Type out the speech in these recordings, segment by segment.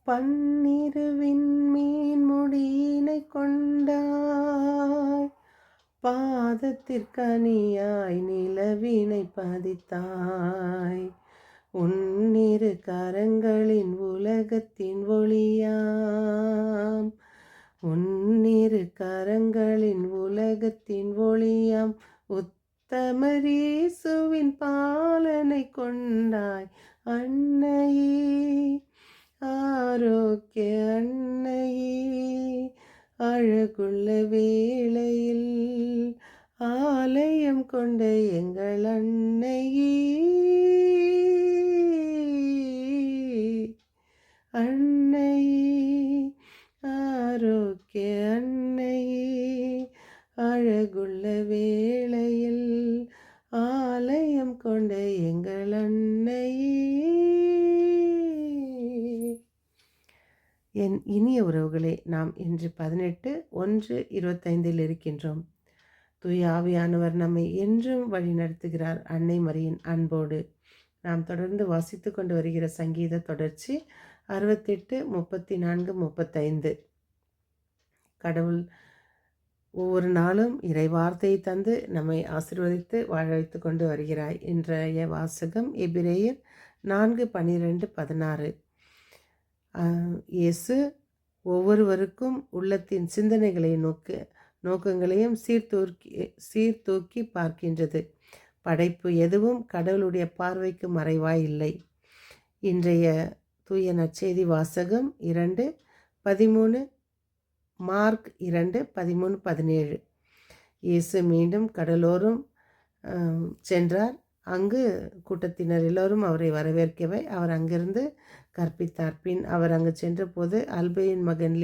பன்னிருவின் மீன்முடியினை கொண்டாய், பாதத்திற்கனியாய் நிலவினை பதித்தாய். உன்னிரு கரங்களின் உலகத்தின் ஒளியாம், உன்னிரு கரங்களின் உலகத்தின் ஒளியாம். உத்தமரீசுவின் பாலனை கொண்டாய் அன்னையே, ஆரோக்கிய அன்னையே. அழகுள்ள வேளையில் ஆலயம் கொண்ட எங்கள் அன்னையே, அன்னையே, ஆரோக்கிய அன்னையே. அழகுள்ள வேளையில் ஆலயம் கொண்ட எங்கள் அன்னையே. என் இனிய உறவுகளே, நாம் இன்று 18/1/25 இருக்கின்றோம். தூய ஆவியானவர் நம்மை என்றும் வழி நடத்துகிறார் அன்னை மரியின் அன்போடு. நாம் தொடர்ந்து வாசித்து கொண்டு வருகிற சங்கீத தொடர்ச்சி 68, 34, 35. கடவுள் ஒவ்வொரு நாளும் இறை வார்த்தையை தந்து நம்மை ஆசீர்வதித்து வாழ வைத்து கொண்டு வருகிறாய். இன்றைய வாசகம் எபிரேயர் 4:12-16. இயேசு ஒவ்வொருவருக்கும் உள்ளத்தின் சிந்தனைகளை நோக்கங்களையும் சீர்தூக்கி பார்க்கின்றது. படைப்பு எதுவும் கடவுளுடைய பார்வைக்கு மறைவாய் இல்லை. இன்றைய தூய நற்செய்தி வாசகம் 2:13, மார்க் 2:13-17. இயேசு மீண்டும் கடலோரம் சென்றார். அங்கு கூட்டத்தினர் எல்லோரும் அவரை வரவேற்கவே அவர் அங்கிருந்து கற்பித்தார். பின் அவர் அங்கு சென்றபோது அல்பேயின் மகன்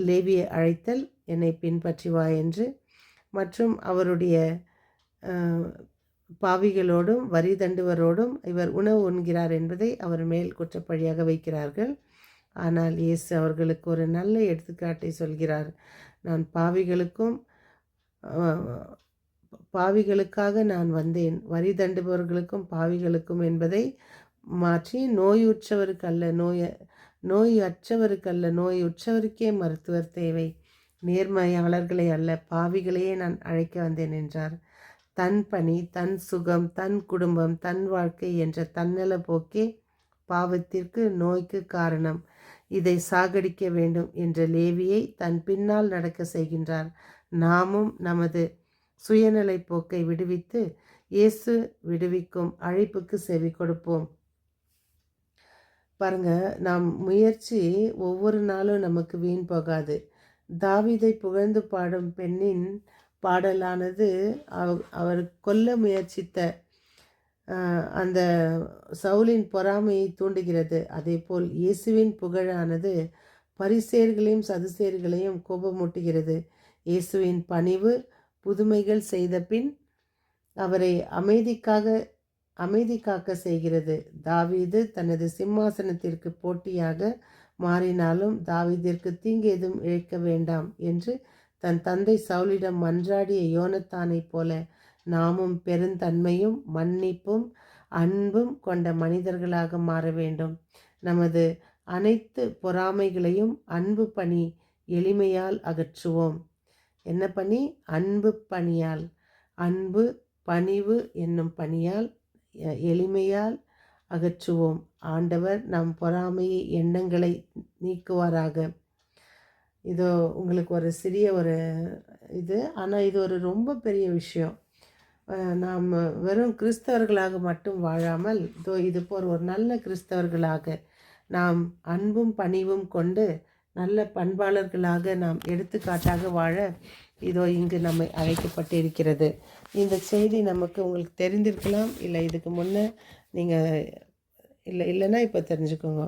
லேவியை அழைத்தல், என்னை பின்பற்றி வா என்று, மற்றும் அவருடைய பாவிகளோடும் வரி தண்டுவரோடும் இவர் உணவு உண்கிறார் என்பதை அவர் மேல் குற்றப்பழியாக வைக்கிறார்கள். ஆனால் இயேசு அவர்களுக்கு ஒரு நல்ல எடுத்துக்காட்டை சொல்கிறார். நான் பாவிகளுக்காக நான் வந்தேன், வரி தண்டுபவர்களுக்கும் பாவிகளுக்கும் என்பதை மாற்றி நோயுற்றவருக்கே மருத்துவர் தேவை, நேர்மையாளர்களை அல்ல பாவிகளையே நான் அழைக்க வந்தேன் என்றார். தன் பணி, தன் சுகம், தன் குடும்பம், தன் வாழ்க்கை என்ற தன்னல போக்கே பாவத்திற்கு, நோய்க்கு காரணம். இதை சாகடிக்க வேண்டும் என்ற லேவியை தன் பின்னால் நடக்க செய்கின்றார். நாமும் நமது சுயநலை போக்கை விடுவித்து இயேசு விடுவிக்கும் அழைப்புக்கு செவி கொடுப்போம். பாருங்க, நாம் முயற்சி ஒவ்வொரு நாளும் நமக்கு வீண் போகாது. தாவீதை புகழ்ந்து பாடும் பெண்ணின் பாடலானது அவர் கொல்ல முயற்சித்த அந்த சவுலின் பொறாமையை தூண்டுகிறது. அதே போல் இயேசுவின் புகழானது பரிசேயர்களையும் சதுசேயர்களையும் கோபமூட்டுகிறது. இயேசுவின் பணிவு புதுமைகள் செய்த பின் அவரை அமைதி காக்க செய்கிறது. தாவீது தனது சிம்மாசனத்திற்கு போட்டியாக மாறினாலும் தாவீதிற்கு தீங்கு எதுவும் இழைக்க வேண்டாம் என்று தன் தந்தை சவுலிடம் மன்றாடிய யோனத்தானை போல நாமும் பெருந்தன்மையும் மன்னிப்பும் அன்பும் கொண்ட மனிதர்களாக மாற வேண்டும். நமது அனைத்து பொறாமைகளையும் அன்பு பணி எளிமையால் அகற்றுவோம். என்ன பணி? அன்பு பணியால், அன்பு பணிவு என்னும் பணியால் எளிமையால் அகற்றுவோம். ஆண்டவர் நம் பொறாமையை எண்ணங்களை நீக்குவாராக. இதோ உங்களுக்கு ஒரு சிறிய இது, ஆனால் இது ஒரு ரொம்ப பெரிய விஷயம். நாம் வெறும் கிறிஸ்தவர்களாக மட்டும் வாழாமல் இது போல் ஒரு நல்ல கிறிஸ்தவர்களாக நாம் அன்பும் பணிவும் கொண்டு நல்ல பண்பாளர்களாக நாம் எடுத்துக்காட்டாக வாழ இதோ இங்கு நம்மை அழைக்கப்பட்டு இருக்கிறது. இந்த செய்தி நமக்கு உங்களுக்கு தெரிந்திருக்கலாம், இல்லை இதுக்கு முன்னே நீங்கள் இல்லைன்னா இப்போ தெரிஞ்சுக்கோங்க.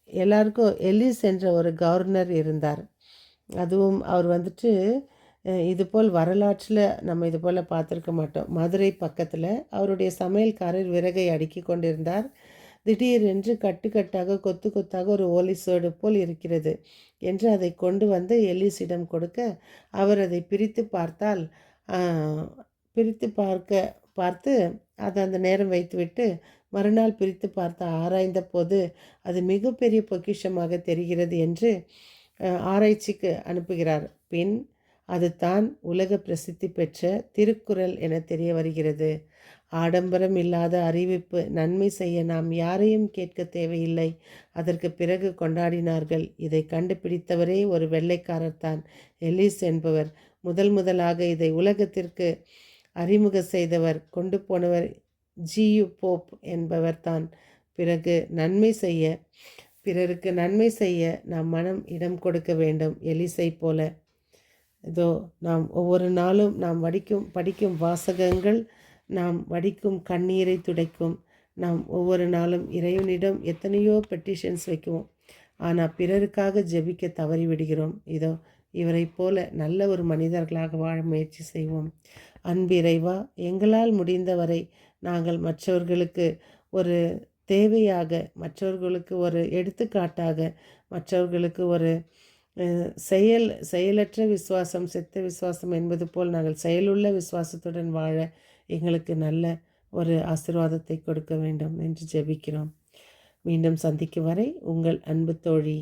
எல்லாருக்கும் எலிஸ் என்ற ஒரு கவர்னர் இருந்தார். அதுவும் அவர் இதுபோல் வரலாற்றில் நம்ம இது போல் பார்த்துருக்க மாட்டோம். மதுரை பக்கத்தில் அவருடைய சமையல்காரர் விறகை அடுக்கி கொண்டிருந்தார். திடீரென்று கட்டுக்கட்டாக கொத்து கொத்தாக ஒரு ஓலிசோடு போல் இருக்கிறது என்று அதை கொண்டு வந்து எலிஸிடம் கொடுக்க அவர் அதை பிரித்து பார்த்து அதை அந்த நேரம் வைத்துவிட்டு மறுநாள் பிரித்து பார்த்து ஆராய்ந்த போது அது மிகப்பெரிய பொக்கிஷமாக தெரிகிறது என்று ஆராய்ச்சிக்கு அனுப்புகிறார். பின் அது தான் உலக பிரசித்தி பெற்ற திருக்குறள் என தெரிய வருகிறது. ஆடம்பரம் இல்லாத அறிவிப்பு. நன்மை செய்ய நாம் யாரையும் கேட்க தேவையில்லை. அதற்கு பிறகு கொண்டாடினார்கள். இதை கண்டுபிடித்தவரே ஒரு வெள்ளைக்காரர் தான், எலிஸ் என்பவர். முதலாக இதை உலகத்திற்கு அறிமுக செய்தவர், கொண்டு போனவர் ஜியு போப் என்பவர் தான். பிறகு பிறருக்கு நன்மை செய்ய நாம் மனம் இடம் கொடுக்க வேண்டும். எலிசை போல இதோ நாம் ஒவ்வொரு நாளும் நாம் படிக்கும் வாசகங்கள் நாம் வடிக்கும் கண்ணீரை துடைக்கும். நாம் ஒவ்வொரு நாளும் இறைவனிடம் எத்தனையோ பெட்டிஷன்ஸ் வைக்குவோம். ஆனால் பிறருக்காக ஜெபிக்க தவறிவிடுகிறோம். இதோ இவரை போல நல்ல ஒரு மனிதர்களாக வாழ முயற்சி செய்வோம். அன்பு இறைவா, எங்களால் முடிந்தவரை நாங்கள் மற்றவர்களுக்கு ஒரு தேவையாக, மற்றவர்களுக்கு ஒரு எடுத்துக்காட்டாக, மற்றவர்களுக்கு ஒரு செயலற்ற விசுவாசம் செத்த விசுவாசம் என்பது போல் நாங்கள் செயலுள்ள விசுவாசத்துடன் வாழ எங்களுக்கு நல்ல ஒரு ஆசீர்வாதத்தை கொடுக்க வேண்டும் என்று ஜெபிக்கிறோம். மீண்டும் சந்திக்கும் வரை உங்கள் அன்பு தோழி.